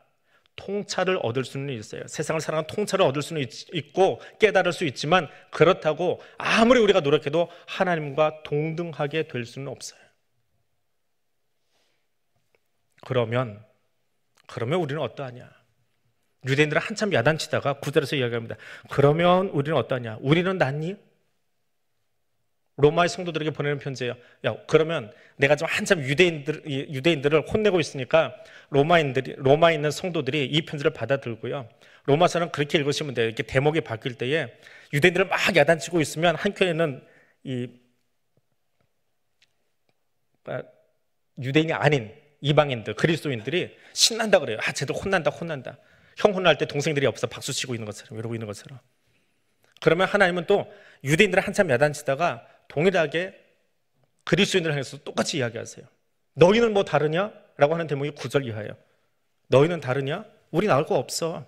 통찰을 얻을 수는 있어요. 세상을 살아가는 통찰을 얻을 수는 있고 깨달을 수 있지만 그렇다고 아무리 우리가 노력해도 하나님과 동등하게 될 수는 없어요. 그러면 우리는 어떠하냐? 유대인들은 한참 야단치다가 9절에서 이야기합니다. 그러면 우리는 어떠하냐? 우리는 낫니? 로마의 성도들에게 보내는 편지예요. 야, 그러면 내가 좀 한참 유대인들을 혼내고 있으니까 로마에 있는 성도들이 이 편지를 받아들고요. 로마서는 그렇게 읽으시면 돼요. 이렇게 대목이 바뀔 때에 유대인들을 막 야단치고 있으면 한켠에는 유대인이 아닌 이방인들, 그리스도인들이 신난다 그래요. 아, 쟤들 혼난다. 형 혼날 때 동생들이 없어 박수치고 있는 것처럼, 이러고 있는 것처럼. 그러면 하나님은 또 유대인들을 한참 야단치다가 동일하게 그리스도인들을 향해서 똑같이 이야기하세요. 너희는 뭐 다르냐? 라고 하는 대목이 9절 이하예요. 너희는 다르냐? 우리 나을 거 없어.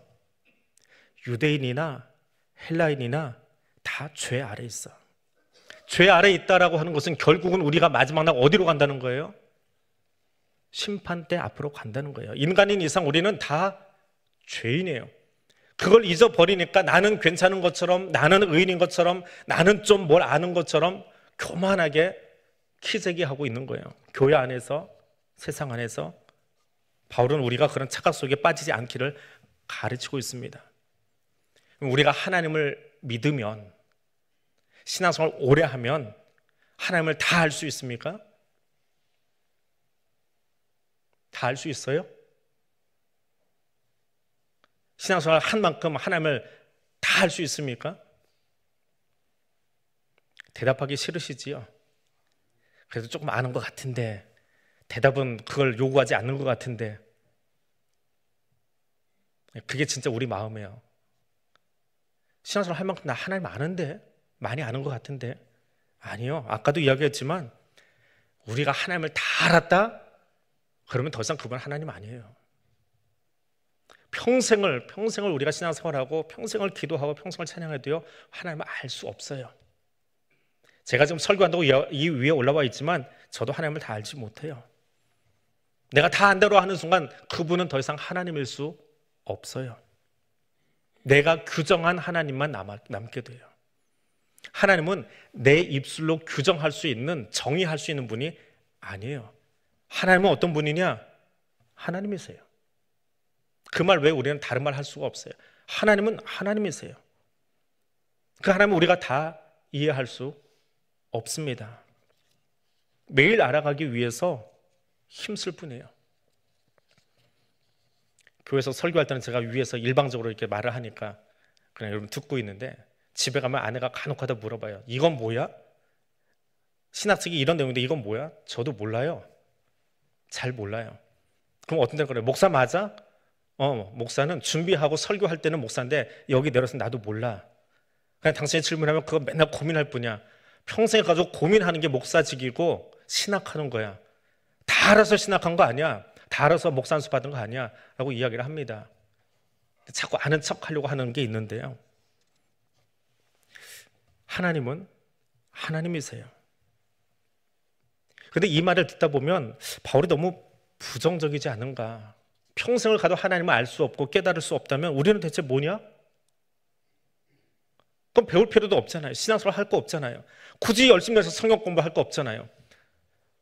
유대인이나 헬라인이나 다 죄 아래 있어. 죄 아래 있다라고 하는 것은 결국은 우리가 마지막 날 어디로 간다는 거예요? 심판대 앞으로 간다는 거예요. 인간인 이상 우리는 다 죄인이에요. 그걸 잊어버리니까 나는 괜찮은 것처럼, 나는 의인인 것처럼, 나는 좀 뭘 아는 것처럼 교만하게 키재기하고 있는 거예요. 교회 안에서, 세상 안에서. 바울은 우리가 그런 착각 속에 빠지지 않기를 가르치고 있습니다. 우리가 하나님을 믿으면, 신앙생활 오래 하면 하나님을 다 알 수 있습니까? 다 알 수 있어요? 신앙생활 한 만큼 하나님을 다 알 수 있습니까? 대답하기 싫으시지요? 그래도 조금 아는 것 같은데, 대답은 그걸 요구하지 않는 것 같은데, 그게 진짜 우리 마음이에요. 신앙생활 할 만큼 나 하나님 아는데, 많이 아는 것 같은데. 아니요, 아까도 이야기했지만 우리가 하나님을 다 알았다? 그러면 더 이상 그분 하나님 아니에요. 평생을 우리가 신앙생활하고 평생을 기도하고 평생을 찬양해도요, 하나님을 알 수 없어요. 제가 지금 설교한다고 이 위에 올라와 있지만 저도 하나님을 다 알지 못해요. 내가 다 안다고 하는 순간 그분은 더 이상 하나님일 수 없어요. 내가 규정한 하나님만 남게 돼요. 하나님은 내 입술로 규정할 수 있는, 정의할 수 있는 분이 아니에요. 하나님은 어떤 분이냐? 하나님이세요. 그 말 외에 우리는 다른 말 할 수가 없어요. 하나님은 하나님이세요. 그 하나님은 우리가 다 이해할 수 없습니다. 매일 알아가기 위해서 힘쓸 뿐이에요. 교회에서 설교할 때는 제가 위에서 일방적으로 이렇게 말을 하니까 그냥 여러분 듣고 있는데, 집에 가면 아내가 간혹하다 물어봐요. 이건 뭐야? 신학책이 이런 내용인데 이건 뭐야? 저도 몰라요. 잘 몰라요. 그럼 어떤 데는 그래요. 목사 맞아? 목사는 준비하고 설교할 때는 목사인데 여기 내려서 나도 몰라. 그냥 당신이 질문하면 그거 맨날 고민할 뿐이야. 평생 가지고 고민하는 게 목사직이고 신학하는 거야. 다 알아서 신학한 거 아니야. 다 알아서 목사 안수 받은 거 아니야. 라고 이야기를 합니다. 자꾸 아는 척 하려고 하는 게 있는데요. 하나님은 하나님이세요. 그런데 이 말을 듣다 보면 바울이 너무 부정적이지 않은가. 평생을 가도 하나님을 알 수 없고 깨달을 수 없다면 우리는 대체 뭐냐? 그럼 배울 필요도 없잖아요. 신앙생활 할 거 없잖아요. 굳이 열심히 해서 성경 공부할 거 없잖아요.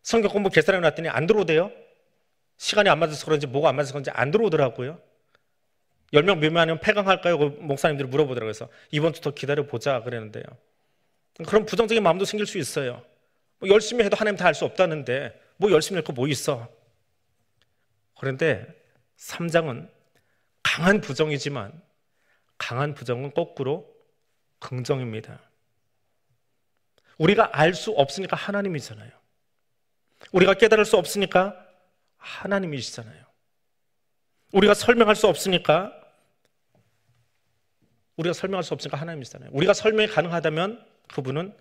성경 공부 계산해 놨더니 안 들어오대요. 시간이 안 맞아서 그런지 뭐가 안 맞아서 그런지 안 들어오더라고요. 10명 미만이면 폐강할까요? 목사님들이 물어보더라고요. 그래서 이번 주 더 기다려보자 그랬는데요. 그런 부정적인 마음도 생길 수 있어요. 뭐 열심히 해도 하나님 다 알 수 없다는데 뭐 열심히 할 거 뭐 있어. 그런데 3장은 강한 부정이지만 강한 부정은 거꾸로 긍정입니다. 우리가 알 수 없으니까 하나님이잖아요. 우리가 깨달을 수 없으니까 하나님이시잖아요. 우리가 설명할 수 없으니까 하나님이시잖아요. 우리가 설명이 가능하다면 그분은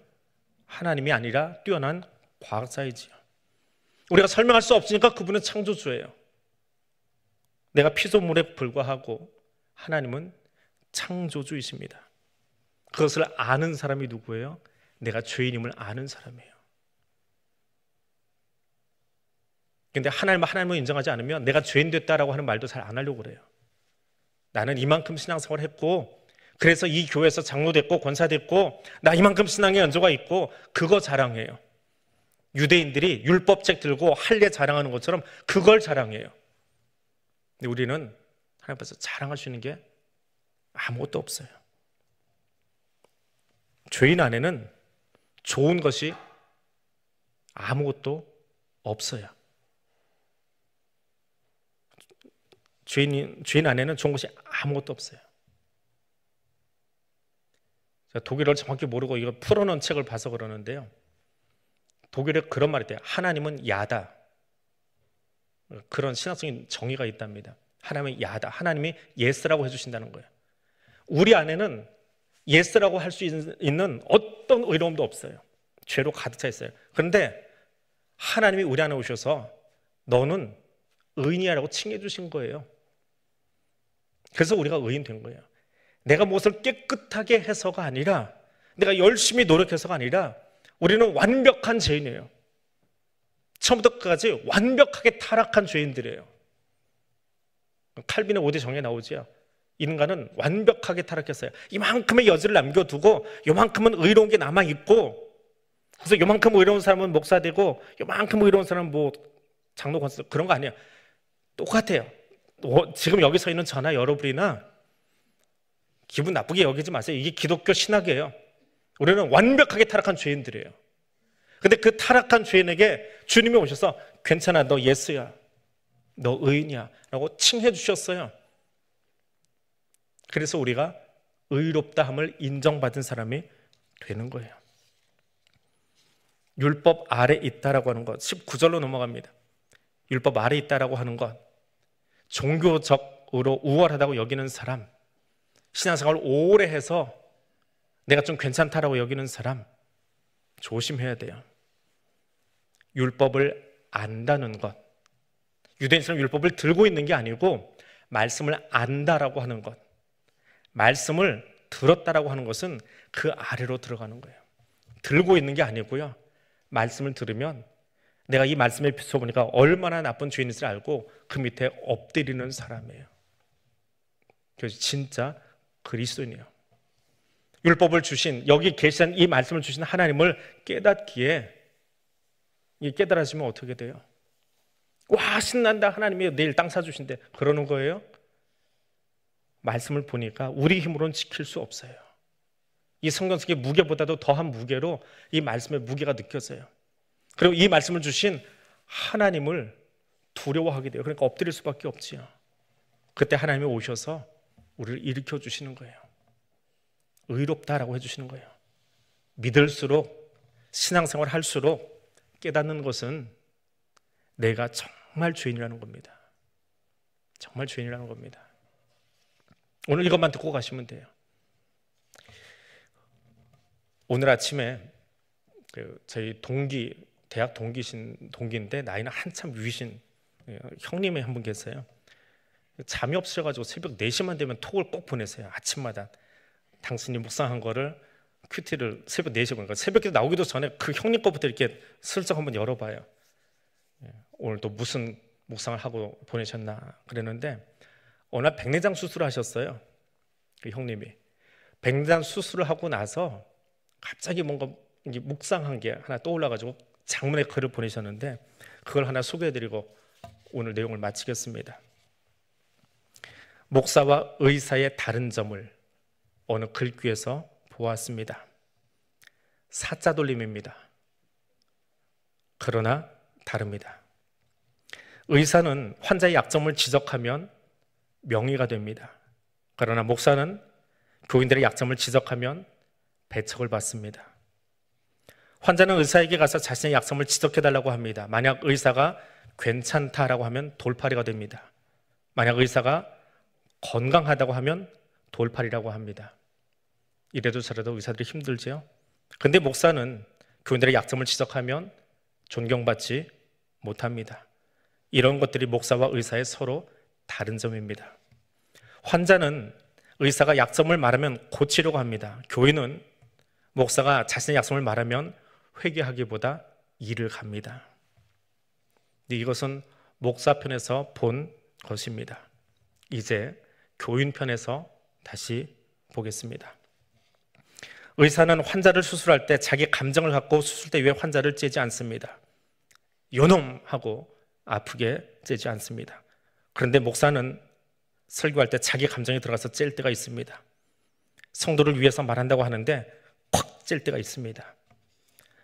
하나님이 아니라 뛰어난 과학자이지요. 우리가 설명할 수 없으니까 그분은 창조주예요. 내가 피조물에 불과하고 하나님은 창조주이십니다. 그것을 아는 사람이 누구예요? 내가 죄인임을 아는 사람이에요. 그런데 하나님을 인정하지 않으면 내가 죄인 됐다라고 하는 말도 잘 안 하려고 그래요. 나는 이만큼 신앙생활을 했고 그래서 이 교회에서 장로 됐고 권사 됐고 나 이만큼 신앙의 연조가 있고 그거 자랑해요. 유대인들이 율법책 들고 할례 자랑하는 것처럼 그걸 자랑해요. 근데 우리는 하나님 앞에서 자랑할 수 있는 게 아무것도 없어요. 죄인 안에는 좋은 것이 아무것도 없어요. 주인 안에는 좋은 것이 아무것도 없어요. 제가 독일어를 정확히 모르고 이거 풀어놓은 책을 봐서 그러는데요. 독일에 그런 말이 있대요. 하나님은 야다. 그런 신학적인 정의가 있답니다. 하나님은 야다. 하나님이 예스라고 해주신다는 거예요. 우리 안에는 예스라고 할 수 있는 어떤 의로움도 없어요. 죄로 가득 차 있어요. 그런데 하나님이 우리 안에 오셔서 너는 의인이야라고 칭해 주신 거예요. 그래서 우리가 의인 된 거예요. 내가 무엇을 깨끗하게 해서가 아니라, 내가 열심히 노력해서가 아니라, 우리는 완벽한 죄인이에요. 처음부터 끝까지 완벽하게 타락한 죄인들이에요. 칼빈의 5대 정에 나오지요. 인간은 완벽하게 타락했어요. 이만큼의 여지를 남겨두고 요만큼은 의로운 게 남아있고, 그래서 요만큼 의로운 사람은 목사 되고 요만큼 의로운 사람은 뭐 장로 권사, 그런 거 아니에요. 똑같아요. 지금 여기 서 있는 저나 여러분이나 기분 나쁘게 여기지 마세요. 이게 기독교 신학이에요. 우리는 완벽하게 타락한 죄인들이에요. 근데 그 타락한 죄인에게 주님이 오셔서 괜찮아, 너 예수야, 너 의인이야 라고 칭해 주셨어요. 그래서 우리가 의롭다함을 인정받은 사람이 되는 거예요. 율법 아래 있다라고 하는 것, 19절로 넘어갑니다. 율법 아래 있다라고 하는 것, 종교적으로 우월하다고 여기는 사람, 신앙생활을 오래 해서 내가 좀 괜찮다라고 여기는 사람, 조심해야 돼요. 율법을 안다는 것, 유대인처럼 율법을 들고 있는 게 아니고 말씀을 안다라고 하는 것, 말씀을 들었다라고 하는 것은 그 아래로 들어가는 거예요. 들고 있는 게 아니고요, 말씀을 들으면 내가 이 말씀에 비춰보니까 얼마나 나쁜 죄인인지를 알고 그 밑에 엎드리는 사람이에요. 그래서 진짜 그리스도인이에요. 율법을 주신, 여기 계신 이 말씀을 주신 하나님을 깨닫기에, 이 깨달아지면 어떻게 돼요? 와, 신난다, 하나님이 내일 땅 사주신대, 그러는 거예요? 말씀을 보니까 우리 힘으로는 지킬 수 없어요. 이 성경 속의 무게보다도 더한 무게로 이 말씀의 무게가 느껴져요. 그리고 이 말씀을 주신 하나님을 두려워하게 돼요. 그러니까 엎드릴 수밖에 없지요. 그때 하나님이 오셔서 우리를 일으켜 주시는 거예요. 의롭다라고 해주시는 거예요. 믿을수록, 신앙생활 할수록 깨닫는 것은 내가 정말 죄인이라는 겁니다. 정말 죄인이라는 겁니다. 오늘 이것만 듣고 가시면 돼요. 오늘 아침에 저희 동기, 대학 동기인데 나이는 한참 위신 형님이 한 분 계세요. 잠이 없으셔가지고 새벽 4시만 되면 톡을 꼭 보내세요. 아침마다 당신이 묵상한 거를 큐티를 새벽 4시에 보니까 새벽에 나오기도 전에 그 형님 거부터 이렇게 슬쩍 한번 열어봐요. 오늘 또 무슨 묵상을 하고 보내셨나 그랬는데, 어느 날 백내장 수술을 하셨어요. 그 형님이 백내장 수술을 하고 나서 갑자기 뭔가 묵상한 게 하나 떠올라가지고 장문의 글을 보내셨는데, 그걸 하나 소개해드리고 오늘 내용을 마치겠습니다. 목사와 의사의 다른 점을 어느 글귀에서 보았습니다. 사자 돌림입니다. 그러나 다릅니다. 의사는 환자의 약점을 지적하면 명의가 됩니다. 그러나 목사는 교인들의 약점을 지적하면 배척을 받습니다. 환자는 의사에게 가서 자신의 약점을 지적해달라고 합니다. 만약 의사가 괜찮다라고 하면 돌팔이가 됩니다. 만약 의사가 건강하다고 하면 돌팔이라고 합니다. 이래도 저래도 의사들이 힘들죠. 근데 목사는 교인들의 약점을 지적하면 존경받지 못합니다. 이런 것들이 목사와 의사의 서로 다른 점입니다. 환자는 의사가 약점을 말하면 고치려고 합니다. 교인은 목사가 자신의 약점을 말하면 회개하기보다 이를 갑니다. 이것은 목사 편에서 본 것입니다. 이제 교인 편에서 다시 보겠습니다. 의사는 환자를 수술할 때 자기 감정을 갖고 수술대 위에 환자를 째지 않습니다. 요놈 하고 아프게 째지 않습니다. 그런데 목사는 설교할 때 자기 감정이 들어가서 찔 때가 있습니다. 성도를 위해서 말한다고 하는데 콱 찔 때가 있습니다.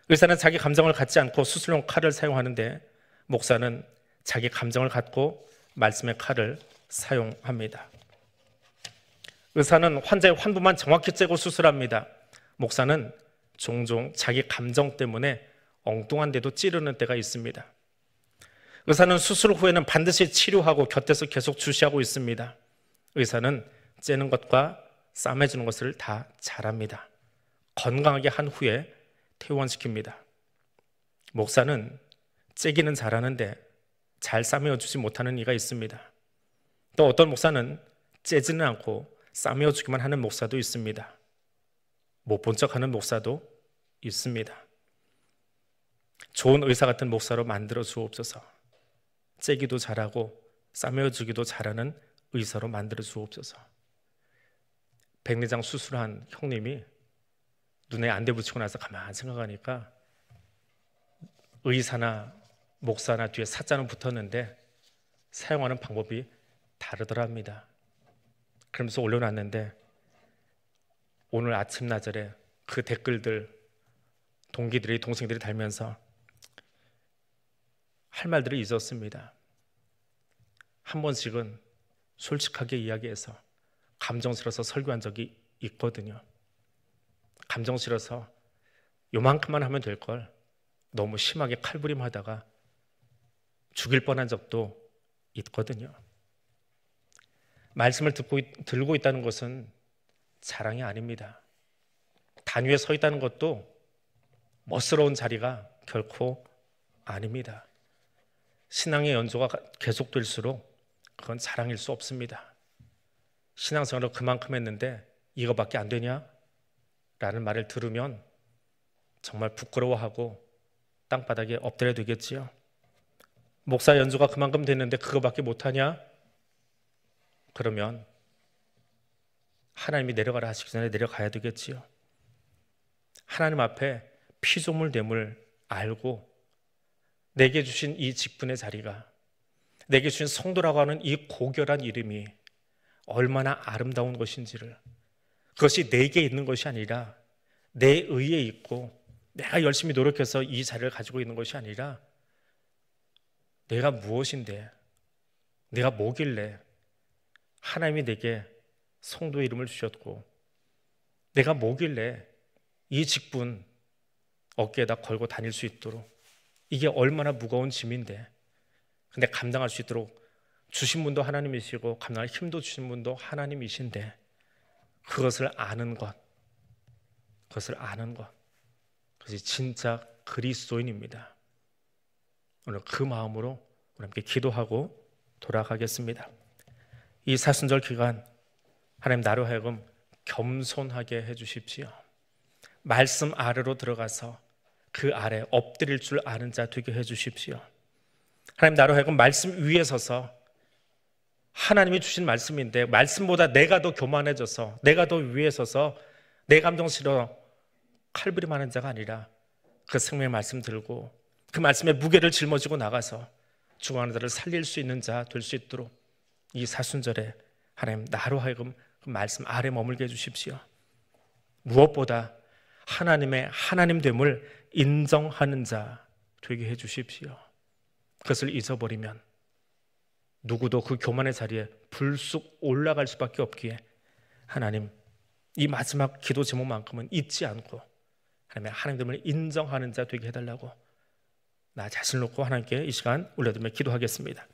의사는 자기 감정을 갖지 않고 수술용 칼을 사용하는데 목사는 자기 감정을 갖고 말씀의 칼을 사용합니다. 의사는 환자의 환부만 정확히 째고 수술합니다. 목사는 종종 자기 감정 때문에 엉뚱한 데도 찌르는 때가 있습니다. 의사는 수술 후에는 반드시 치료하고 곁에서 계속 주시하고 있습니다. 의사는 째는 것과 싸매주는 것을 다 잘합니다. 건강하게 한 후에 퇴원시킵니다. 목사는 째기는 잘하는데 잘 싸매어주지 못하는 이가 있습니다. 또 어떤 목사는 째지는 않고 싸매어주기만 하는 목사도 있습니다. 못 본 척하는 목사도 있습니다. 좋은 의사 같은 목사로 만들어 주옵소서. 째기도 잘하고 싸매어주기도 잘하는 의사로 만들어 주옵소서. 백내장 수술한 형님이 눈에 안대 붙이고 나서 가만히 생각하니까 의사나 목사나 뒤에 사자는 붙었는데 사용하는 방법이 다르더랍니다. 그러면서 올려놨는데 오늘 아침나절에 그 댓글들 동기들이 동생들이 달면서 할 말들을 잊었습니다. 한 번씩은 솔직하게 이야기해서 감정 실어서 설교한 적이 있거든요. 감정 실어서 요만큼만 하면 될 걸 너무 심하게 칼부림하다가 죽일 뻔한 적도 있거든요. 말씀을 들고 있다는 것은 자랑이 아닙니다. 단위에 서 있다는 것도 멋스러운 자리가 결코 아닙니다. 신앙의 연조가 계속될수록 그건 자랑일 수 없습니다. 신앙생활을 그만큼 했는데 이거밖에 안 되냐? 라는 말을 들으면 정말 부끄러워하고 땅바닥에 엎드려야 되겠지요. 목사 연조가 그만큼 됐는데 그거밖에 못하냐? 그러면 하나님이 내려가라 하시기 전에 내려가야 되겠지요. 하나님 앞에 피조물 됨을 알고 내게 주신 이 직분의 자리가, 내게 주신 성도라고 하는 이 고결한 이름이 얼마나 아름다운 것인지를, 그것이 내게 있는 것이 아니라 내 의에 있고 내가 열심히 노력해서 이 자리를 가지고 있는 것이 아니라 내가 무엇인데, 내가 뭐길래 하나님이 내게 성도의 이름을 주셨고 내가 뭐길래 이 직분 어깨에다 걸고 다닐 수 있도록, 이게 얼마나 무거운 짐인데, 근데 감당할 수 있도록 주신 분도 하나님이시고 감당할 힘도 주신 분도 하나님이신데 그것을 아는 것, 그것이 진짜 그리스도인입니다. 오늘 그 마음으로 우리 함께 기도하고 돌아가겠습니다. 이 사순절 기간 하나님 나로 하여금 겸손하게 해주십시오. 말씀 아래로 들어가서 그 아래 엎드릴 줄 아는 자 되게 해주십시오. 하나님 나로 하여금 말씀 위에 서서 하나님이 주신 말씀인데 말씀보다 내가 더 교만해져서 내가 더 위에 서서 내 감정 실어 칼부림하는 자가 아니라 그 생명의 말씀 들고 그 말씀의 무게를 짊어지고 나가서 죽어가는 자를 살릴 수 있는 자 될 수 있도록 이 사순절에 하나님 나로 하여금 그 말씀 아래 머물게 해주십시오. 무엇보다 하나님의 하나님됨을 인정하는 자 되게 해주십시오. 그것을 잊어버리면 누구도 그 교만의 자리에 불쑥 올라갈 수밖에 없기에 하나님 이 마지막 기도 제목만큼은 잊지 않고 하나님의 하나님됨을 인정하는 자 되게 해달라고 나 자신을 놓고 하나님께 이 시간 올려드리며 기도하겠습니다.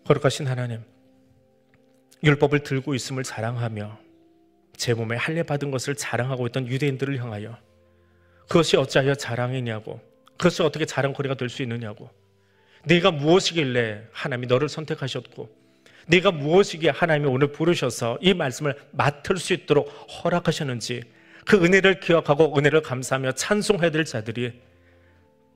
거룩하신 하나님, 율법을 들고 있음을 자랑하며 제 몸에 할례 받은 것을 자랑하고 있던 유대인들을 향하여 그것이 어찌하여 자랑이냐고, 그것이 어떻게 자랑거리가 될 수 있느냐고, 네가 무엇이길래 하나님이 너를 선택하셨고 네가 무엇이기에 하나님이 오늘 부르셔서 이 말씀을 맡을 수 있도록 허락하셨는지 그 은혜를 기억하고 은혜를 감사하며 찬송해야 될 자들이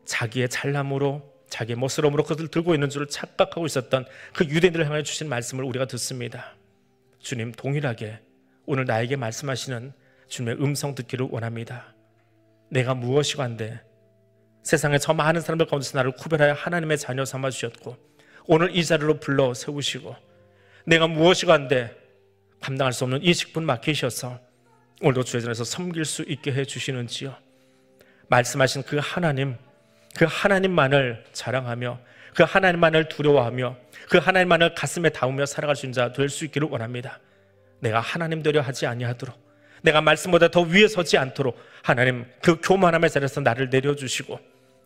자기의 잘남으로 자기의 멋스러움으로 그것을 들고 있는 줄을 착각하고 있었던 그 유대인들을 향해 주신 말씀을 우리가 듣습니다. 주님, 동일하게 오늘 나에게 말씀하시는 주님의 음성 듣기를 원합니다. 내가 무엇이간데 세상에 저 많은 사람들 가운데서 나를 구별하여 하나님의 자녀 삼아 주셨고 오늘 이 자리로 불러 세우시고 내가 무엇이간데 감당할 수 없는 이 직분 맡기셔서 오늘도 주의 전에서 섬길 수 있게 해주시는지요. 말씀하신 그 하나님만을 자랑하며 그 하나님만을 두려워하며 그 하나님만을 가슴에 담으며 살아갈 수 있는 자 될 수 있기를 원합니다. 내가 하나님 되려 하지 아니하도록, 내가 말씀보다 더 위에 서지 않도록 하나님 그 교만함의 자리에서 나를 내려주시고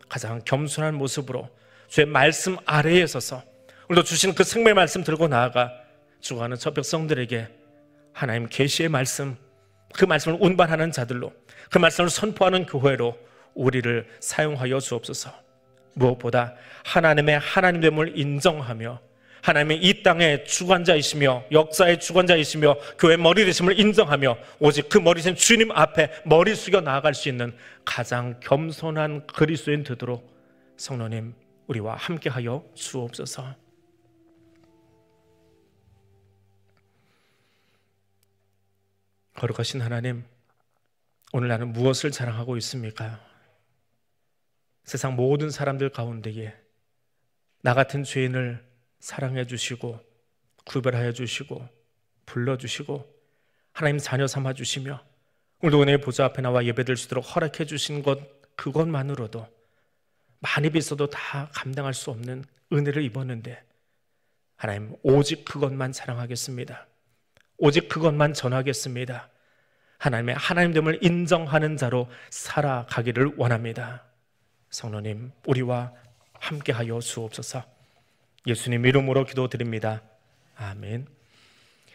가장 겸손한 모습으로 주의 말씀 아래에 서서 오늘도 주신 그 생명의 말씀 들고 나아가 죽어가는 저 백성들에게 하나님 계시의 말씀, 그 말씀을 운반하는 자들로, 그 말씀을 선포하는 교회로 우리를 사용하여 주옵소서. 무엇보다 하나님의 하나님됨을 인정하며 하나님의 이 땅의 주관자이시며 역사의 주관자이시며 교회의 머리 되심을 인정하며 오직 그 머리 되신 주님 앞에 머리 숙여 나아갈 수 있는 가장 겸손한 그리스도인 되도록 성령님 우리와 함께하여 주옵소서. 거룩하신 하나님, 오늘 나는 무엇을 자랑하고 있습니까? 세상 모든 사람들 가운데에 나 같은 죄인을 사랑해 주시고 구별하여 주시고 불러주시고 하나님 자녀 삼아 주시며 오늘도 은혜의 보좌 앞에 나와 예배드릴 수 있도록 허락해 주신 것, 그것만으로도 많이 빚어도 다 감당할 수 없는 은혜를 입었는데 하나님 오직 그것만 자랑하겠습니다. 오직 그것만 전하겠습니다. 하나님의 하나님됨을 인정하는 자로 살아가기를 원합니다. 성령님 우리와 함께하여 주옵소서. 예수님 이름으로 기도드립니다. 아멘.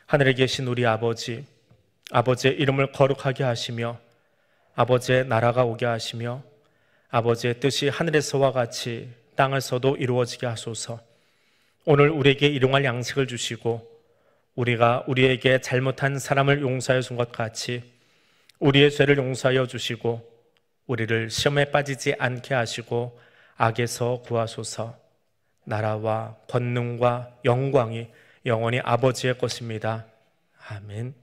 하늘에 계신 우리 아버지, 아버지의 이름을 거룩하게 하시며 아버지의 나라가 오게 하시며 아버지의 뜻이 하늘에서와 같이 땅에서도 이루어지게 하소서. 오늘 우리에게 일용할 양식을 주시고 우리가 우리에게 잘못한 사람을 용서하여 준 것 같이 우리의 죄를 용서하여 주시고 우리를 시험에 빠지지 않게 하시고 악에서 구하소서. 나라와 권능과 영광이 영원히 아버지의 것입니다. 아멘.